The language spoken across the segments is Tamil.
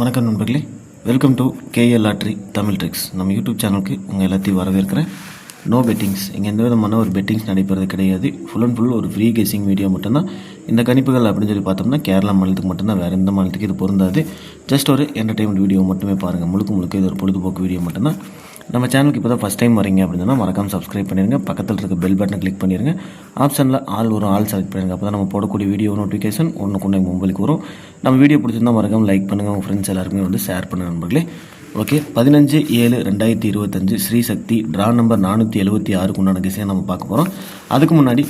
வணக்கம் நண்பர்களே, welcome to KL lottery Tamil tricks. நம்ம யூடியூப் சேனலுக்கு உங்கள் எல்லாத்தையும் வரவேற்கிறேன். நோ பெட்டிங்ஸ், இங்கே எந்த விதமான ஒரு பெட்டிங்ஸ் நடைபெறது கிடையாது. ஃபுல் அண்ட் ஃபுல் ஒரு ஃப்ரீ கெஸிங் வீடியோ மட்டும்தான். இந்த கணிப்புகள் அப்படின்னு சொல்லி பார்த்தோம்னா கேரளா மாநிலத்துக்கு மட்டும்தான், வேறு எந்த மாநிலத்துக்கு இது பொருந்தாது. ஜஸ்ட் ஒரு என்டர்டைன்மெண்ட் வீடியோ மட்டுமே பாருங்கள். முழுக்க இது ஒரு பொழுதுபோக்கு வீடியோ மட்டும்தான். நம்ம சேனலுக்கு இப்போ தான் ஃபஸ்ட் டைம் வரீங்க அப்படின்னா மறக்காமல் சப்ஸ்கிரைப் பண்ணிடுங்க. பக்கத்தில் இருக்க பெல் பட்டனை கிளிக் பண்ணிடுங்க. ஆப்ஷனில் ஆல் செலக்ட் பண்ணிடுங்க. அப்போ தான் நம்ம போடக்கூடிய வீடியோ நோட்டிஃபிகேஷன் ஒன்று மொபைலுக்கு வரும். நம்ம வீடியோ பிடிச்சிருந்தா மறக்காமல் லைக் பண்ணுங்கள். உங்கள் ஃப்ரெண்ட்ஸ் எல்லாருக்குமே வந்து ஷேர் பண்ணுங்கள் நண்பர்களே. ஓகே, 15/7/2025 ஸ்ரீசக்தி ட்ரா நம்பர் 476 உண்டான கெஸியை நம்ம பார்க்க போகிறோம். அதுக்கு முன்னாடி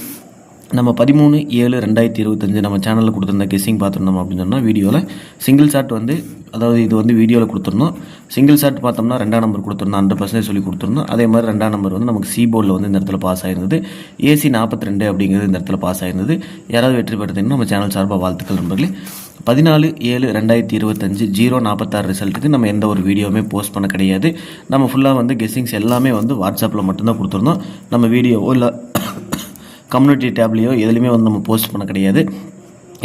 நம்ம 13/7/2025 நம்ம சேனலில் கொடுத்துருந்த கெஸ்ஸிங் பார்த்துருந்தோம் அப்படின்னு சொன்னால் வீடியோவில் சிங்கிள் ஷாட் வந்து, அதாவது இது வந்து வீடியோவில் கொடுத்துருந்தோம். சிங்கிள் ஷாட் பார்த்தோம்னா 2ஆம் நம்பர் கொடுத்துருந்தோம், 100% சொல்லி கொடுத்துருந்தோம். அதே மாதிரி 2ஆம் நம்பர் வந்து நமக்கு சி போர்டில் வந்து இந்த இடத்துல பாஸ் ஆயிருந்தது. AC 42 அப்படிங்கிறது இந்த இடத்துல பாஸ் ஆயிருந்தது. யாராவது வெற்றி பெற்றதுன்னு நம்ம சேனல் சார்பாக வாழ்த்துக்கள் நண்பர்களே. 14/7/2025 046 ரிசல்ட்டுக்கு நம்ம எந்த ஒரு வீடியோவுமே போஸ்ட் பண்ண கிடையாது. நம்ம ஃபுல்லாக வந்து கெஸ்ஸிங்ஸ் எல்லாமே வந்து வாட்ஸ்அப்பில் மட்டும்தான் கொடுத்துருந்தோம். நம்ம வீடியோவோ இல்லை கம்யூனிட்டி டேப்லேயோ எதுலையுமே வந்து நம்ம போஸ்ட் பண்ண கிடையாது.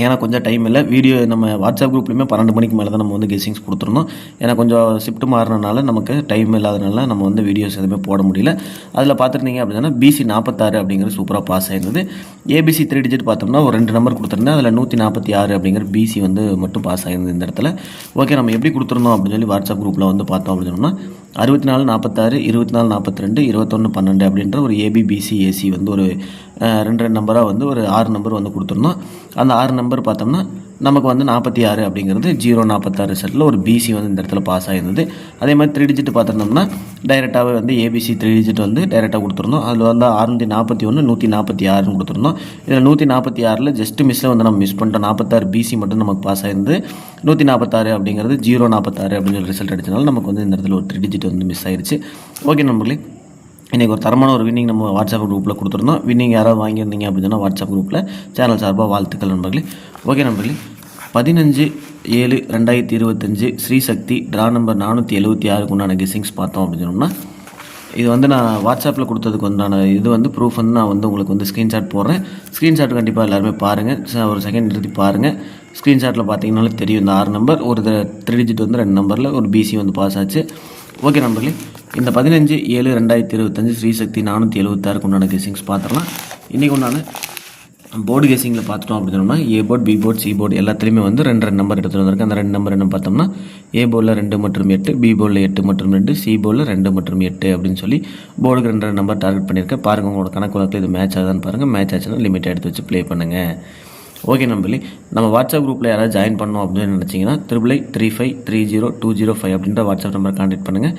ஏன்னா கொஞ்சம் டைம் இல்லை. வீடியோ நம்ம வாட்ஸ்அப் குரூப்லேயுமே 12 மணிக்கு மேலே தான் நம்ம வந்து கெஸ்ஸிங்ஸ் கொடுத்துருந்தோம். ஏன்னா கொஞ்சம் ஷிஃப்ட் மாறினால நமக்கு டைம் இல்லாதனால நம்ம வந்து வீடியோஸ் எதுவுமே போட முடியல. அதில் பார்த்துருந்தீங்க அப்படின்னா BC 46 அப்படிங்கிற சூப்பராக பாஸ் ஆயிருந்தது. ABC 3 டிஜிட் பார்த்தோம்னா ஒரு 2 நம்பர் கொடுத்துருந்தேன். அதில் 146 அப்படிங்கிற BC வந்து மட்டும் பாஸ் ஆயிருந்தது இந்த இடத்துல. ஓகே, நம்ம எப்படி கொடுத்துருந்தோம் அப்படின்னு சொல்லி வாட்ஸ்அப் குரூப்பில் வந்து பார்த்தோம் அப்படின்னு சொன்னால் 64/46 24/42 21/12 அப்படின்ற ஒரு ABBC AC வந்து ஒரு 2 நம்பராக வந்து ஒரு 6 நம்பர் வந்து கொடுத்துருந்தோம். அந்த 6 நம்பர் பார்த்தோம்னா நமக்கு வந்து 46 அப்படிங்கிறது 046 செட்டில் ஒரு BC வந்து இந்த இடத்துல பாஸ் ஆகிருந்தது. அதே மாதிரி 3 டிஜிட் பார்த்துருந்தோம்னா டைரெக்டாகவே வந்து ABC 3 டிஜிட் வந்து டைரெக்டாக கொடுத்துருந்தோம். அதில் வந்து 641 146 கொடுத்துருந்தோம். இதில் 146 ஜஸ்ட் மிஸ்ஸில் வந்து நம்ம மிஸ் பண்ணிட்டோம். 46 BC மட்டும் நமக்கு பாஸ் ஆகிருந்தது. 146 அப்படிங்கிறது 046 அப்படிங்கிற ரிசல்ட் அடிச்சனால நமக்கு வந்து இந்த இடத்துல ஒரு 3 டிஜிட் வந்து மிஸ் ஆயிடுச்சு. ஓகே நண்பர்களே, இன்றைக்கி ஒரு தரமான ஒரு வின்னிங் நம்ம வாட்ஸ்அப் குரூப்பில் கொடுத்துருந்தோம். வின்னிங் யாராவது வாங்கியிருந்தீங்க அப்படின்னு சொன்னால் வாட்ஸ்அப் குரூப்பில் சேனல் சார்பாக வாழ்த்துக்கள் நண்பர்களே. ஓகே நண்பர்களே, 15/7/2025 ஸ்ரீசக்தி ட்ரா நம்பர் 476 உண்டான கெஸ்ஸிங்ஸ் பார்த்தோம் அப்படின்னு சொன்னோம்னா, இது வந்து நான் வாட்ஸ்அப்பில் கொடுத்ததுக்கு உண்டான இது வந்து ப்ரூஃப் வந்து நான் வந்து உங்களுக்கு வந்து ஸ்க்ரீன்ஷாட் போடுறேன். ஸ்க்ரீன்ஷாட் கண்டிப்பாக எல்லாருமே பாருங்கள். ஒரு செகண்ட் நிறுத்தி பாருங்கள். ஸ்க்ரீன்ஷாட்டில் பார்த்தீங்கன்னாலும் தெரியும். இந்த 6 நம்பர் ஒரு 3 டிஜிட் வந்து 2 நம்பரில் ஒரு BC வந்து பாஸ் ஆச்சு. ஓகே நண்பர்களே, இந்த 15/7/2025 ஸ்ரீசக்தி 476 உண்டான கெஸ்ஸிங்ஸ் பார்த்துடலாம். இன்றைக்கி உண்டான போர்டு கெஸிங்கில் பார்த்துட்டோம் அப்படின்னு சொன்னோம்னா A board, B board, C board எல்லாத்துலேயுமே வந்து 2 நம்பர் எடுத்துகிட்டு வந்திருக்கு. அந்த 2 நம்பர் என்ன பார்த்தோம்னா A போர்டில் 2 மற்றும் 8, B போர்டில் 8 மற்றும் 2, C போர்டில் 2 மற்றும் 8 அப்படின்னு சொல்லி போர்டுக்கு 2 நம்பர் டார்கெட் பண்ணியிருக்கேன். பாருங்கள், உங்களோட கணக்கு இது மேட்ச் ஆகுதான்னு பாருங்கள். மேட்ச் ஆச்சுன்னா லிமிட் எடுத்து வச்சு ப்ளே பண்ணுங்கள். ஓகே நம்பளி, நம்ம வாட்ஸ்அப் குரூப்பில் யாராவது ஜாயின் பண்ணோம் அப்படின்னு நினச்சிங்கன்னா 8835302005 அப்படின்ற வாட்ஸ்அப் நம்பர் கான்டெக்ட் பண்ணுங்கள்.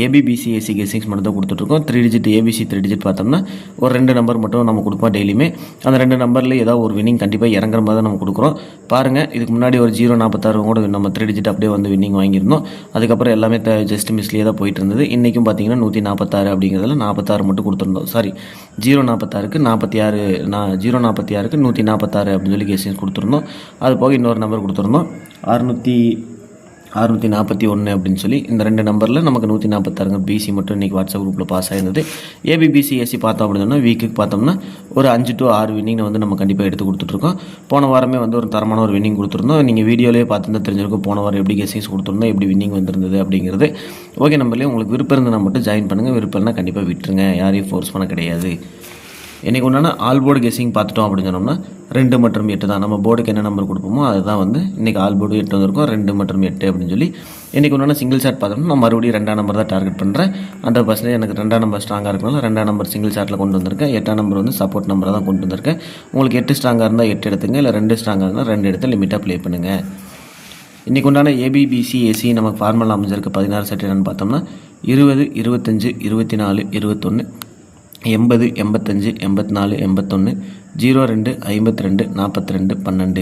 ABBC AC கெஸ்ஸிங்ஸ் மட்டும் தான் கொடுத்துட்ருக்கோம். 3 டிஜிட் ABC 3 டிஜிட் பார்த்தோம்னா ஒரு 2 நம்பர் மட்டும் நம்ம கொடுப்போம் டெய்லியுமே. அந்த 2 நம்பரில் ஏதாவது ஒரு வின்னிங் கண்டிப்பாக இறங்குற மாதிரி தான் நம்ம கொடுக்குறோம். பாருங்கள், இதுக்கு முன்னாடி ஒரு 046 கூட நம்ம 3 டிஜிட் அப்படியே வந்து வின்னிங் வாங்கியிருந்தோம். அதுக்கப்புறம் எல்லாமே ஜஸ்ட் மிஸ்லேயே தான் போயிட்டு இருந்தது. இன்றைக்கும் பார்த்தீங்கன்னா 146 அப்படிங்கிறதுல 46 மட்டும் கொடுத்துருந்தோம். சாரி, 046க்கு 46 046க்கு 146 அப்படின்னு சொல்லி கெஸ்ஸிங்ஸ் கொடுத்துருந்தோம். அது போக இன்னொரு நம்பர் கொடுத்துருந்தோம் 641 அப்படின்னு சொல்லி. இந்த 2 நம்பரில் நமக்கு 146 BC மட்டும் இன்றைக்கி வாட்ஸ்அப் குரூப்பில் பாஸ் ஆயிருந்தது. ABBC AC பார்த்தோம் அப்படின்னா வீக்குக்கு பார்த்தோம்னா ஒரு 5 to 6 வின்னிங் வந்து நம்ம கண்டிப்பாக எடுத்து கொடுத்துட்ருக்கோம். போன வாரமே வந்து ஒரு தரமான ஒரு வின்னிங் கொடுத்துருந்தோம். நீங்கள் வீடியோலேயே பார்த்துருந்தா தெரிஞ்சிருக்கும் போன வாரம் எப்படி கெஸ்ஸிங்ஸ் கொடுத்துருந்தோம், எப்படி வின்னிங் வந்திருந்தது அப்படிங்கிறது. ஓகே நம்பர்லேயே உங்களுக்கு விருப்பம் இருந்தால் மட்டும் ஜாயின் பண்ணுங்கள். விருப்பம் இல்லைனா கண்டிப்பாக விட்டுருங்க. யாரையும் ஃபோர்ஸ் பண்ண கிடையாது. இன்றைக்கி ஒன்றான ஆல் போர்டு கெஸ்ஸிங் பார்த்துட்டோம் அப்படின்னு சொன்னோம்னா 2 மற்றும் 8 தான். நம்ம போர்டுக்கு என்ன நம்பர் கொடுப்போமோ அதுதான் வந்து இன்றைக்கி ஆல் போர்டு 8 வந்திருக்கும். 2 மற்றும் 8 அப்படின்னு சொல்லி இன்றைக்கி ஒன்றான சிங்கிள் ஷாட் பார்த்தோம்னா நான் மறுபடியும் 2ஆம் நம்பர் தான் டார்கெட் பண்ணுறேன். 100% எனக்கு 2ஆம் நம்பர் ஸ்ட்ராங்காக இருக்கனால 2ஆம் நம்பர் சிங்கிள் ஷாட்டில் கொண்டு வந்திருக்கேன். 8ஆம் நம்பர் வந்து சப்போர்ட் நம்பராக தான் கொண்டு வந்திருக்கேன். உங்களுக்கு 8 ஸ்ட்ராங்காக இருந்தால் 8 எடுத்துங்க, இல்லை 2 ஸ்ட்ராங்காக இருந்தால் 2 எடுத்து லிமிட்டாக ப்ளே பண்ணுங்கள். இன்றைக்கி உண்டான ABBC AC நமக்கு ஃபார்மல் அமைஞ்சிருக்கு 16 செட் என்னென்னு பார்த்தோம்னா 20 25 24 21 80 85 84 81 02 52 42 12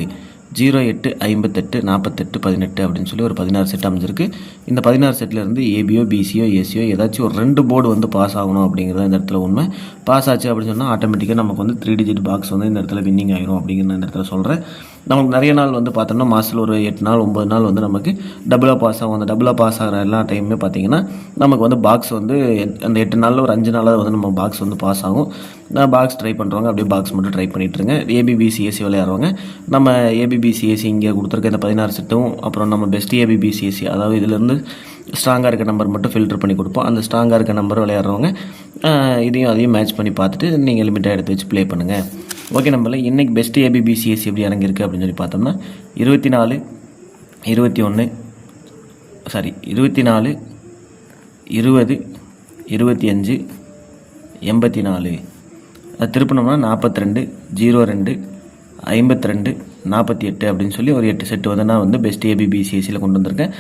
08 58 48 18 அப்படின்னு சொல்லி ஒரு 16 செட் அமைஞ்சிருக்கு. இந்த 16 செட்லேருந்து ABO BCO ACO ஏதாச்சும் ஒரு 2 போர்டு வந்து பாஸ் ஆகணும் அப்படிங்கிறத இந்த இடத்துல உண்மை. பாஸ் ஆச்சு அப்படின்னு சொன்னால் ஆட்டோமேட்டிக்காக நமக்கு வந்து 3 டிஜிட் பாக்ஸ் வந்து இந்த இடத்துல வின்னிங் ஆகிரும் அப்படிங்கிற இந்த இடத்துல சொல்கிறேன். நமக்கு நிறைய நாள் வந்து பார்த்தோம்னா மாதத்தில் ஒரு 8 நாள் 9 நாள் வந்து நமக்கு டபுளாக பாஸ் ஆகும். அந்த டபுளாக பாஸ் ஆகிற எல்லா டைமுமே பார்த்திங்கன்னா நமக்கு வந்து பாக்ஸ் வந்து அந்த 8 நாளில் ஒரு 5 நாளாவது வந்து நம்ம பாக்ஸ் வந்து பாஸ் ஆகும். பாக்ஸ் ட்ரை பண்ணுறவங்க அப்படியே பாக்ஸ் மட்டும் ட்ரை பண்ணிட்டுருங்க. ஏபிபிசிஎஸ்சி விளையாடுறவங்க நம்ம ஏபிபிசிஎஸ்சி இங்கே கொடுத்துருக்க இந்த 16 செட்டும் அப்புறம் நம்ம பெஸ்ட் ஏபிபிசிஎஸ்சி அதாவது இதிலேருந்து ஸ்ட்ராங்காக இருக்க நம்பர் மட்டும் ஃபில்டர் பண்ணி கொடுப்போம். அந்த ஸ்ட்ராங்காக இருக்க நம்பர் விளையாடுறவங்க அதையும் மேட்ச் பண்ணி பார்த்துட்டு நீங்கள் லிமிட்டாக எடுத்து வச்சு ப்ளே பண்ணுங்கள். ஓகே, நம்மள இன்றைக்கி பெஸ்ட் ஏபிபிசிஎஸ்சி எப்படி இறங்கியிருக்கு அப்படின்னு சொல்லி பார்த்தோம்னா 24 20 20 25 84 அது திருப்பினோம்னா 42 02 52 48 அப்படின்னு சொல்லி ஒரு 8 செட்டு வந்து நான் வந்து பெஸ்ட் ஏபிபிசிஎஸ்சியில் கொண்டு வந்திருக்கேன்.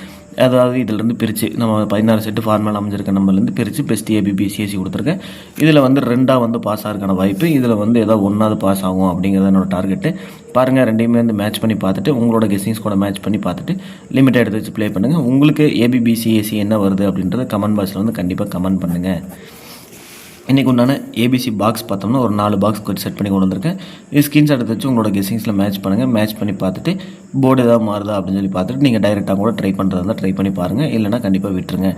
அதாவது இதிலேருந்து பிரித்து நம்ம 16 செட்டு ஃபார்மல் அமைஞ்சிருக்க நம்பர்லேருந்து பிரித்து பெஸ்ட் ஏபிபிசிஎஸ்சி கொடுத்துருக்கேன். இதில் வந்து 2 வந்து பாஸ் ஆகிறதுக்கான வாய்ப்பு, இதில் வந்து ஏதாவது 1 பாஸ் ஆகும் அப்படிங்கிறது என்னோட டார்கெட்டு. பாருங்கள், ரெண்டையுமே வந்து மேட்ச் பண்ணி பார்த்துட்டு உங்களோட கெஸ்ஸிங்ஸ் கூட மேட்ச் பண்ணி பார்த்துட்டு லிமிட்டாக எடுத்து வச்சு ப்ளே பண்ணுங்கள். உங்களுக்கு ஏபிபிசிஎஸ்சி என்ன வருது அப்படின்றத கமெண்ட் பாக்ஸில் வந்து கண்டிப்பாக கமெண்ட் பண்ணுங்கள். இன்றைக்கி உண்டான ஏபிசி பாக்ஸ் பார்த்தோம்னா ஒரு 4 பாக்ஸ் செட் பண்ணி கொண்டு வந்திருக்கேன். இது ஸ்கிரீன்ஷாட் எடுத்து வச்சு உங்களோட கெஸ்ஸிங்ஸில் மேட்ச் பண்ணுங்கள். மேட்ச் பண்ணி பார்த்துட்டு போர்டு ஏதாவது மாறுதா அப்படின்னு சொல்லி பார்த்துட்டு நீங்கள் டைரெக்டாக கூட ட்ரை பண்ணுறதா இருந்தால் ட்ரை பண்ணி பாருங்கள். இல்லைனா கண்டிப்பாக விட்டுருங்க.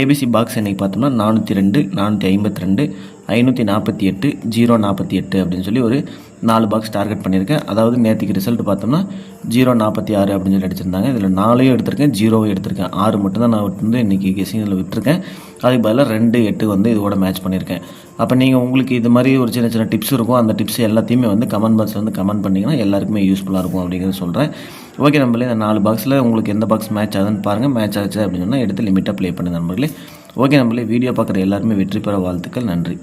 ஏபிசி பாக்ஸ் இன்றைக்கி பார்த்தோம்னா 402 452 548 048 அப்படின்னு சொல்லி ஒரு 4 பாக்ஸ் டார்கெட் பண்ணியிருக்கேன். அதாவது நேற்றுக்கு ரிசல்ட் பார்த்தோம்னா 046 அப்படின்னு சொல்லி அடிச்சிருந்தாங்க. இதில் 4 எடுத்திருக்கேன், 0 எடுத்திருக்கேன். 6 மட்டும்தான் நான் வந்து இன்றைக்கி கெஸ்ஸிங்கில் விட்டுருக்கேன். அதுக்கு பதிலாக 2 8 வந்து இதோட மேட்ச் பண்ணியிருக்கேன். அப்போ நீங்கள் உங்களுக்கு இது மாதிரி ஒரு சின்ன சின்ன டிப்ஸ் இருக்கும். அந்த டிப்ஸ் எல்லாத்தையுமே வந்து கமெண்ட் பாக்ஸில் வந்து கமெண்ட் பண்ணிங்கன்னா எல்லாருக்குமே யூஸ்ஃபுல்லாக இருக்கும் அப்படிங்கிறத சொல்கிறேன். ஓகே நண்பர்களே, இந்த 4 பாக்ஸில் உங்களுக்கு எந்த பாக்ஸ் மேட்ச் ஆகுதுன்னு பாருங்கள். மேட்ச் ஆச்சு அப்படின்னு சொன்னால் எடுத்து லிமிட்டாக ப்ளே பண்ணுங்க நண்பர்களே. ஓகே நண்பர்களே, வீடியோ பார்க்குற எல்லாருமே வெற்றி பெற வாழ்த்துக்கள். நன்றி.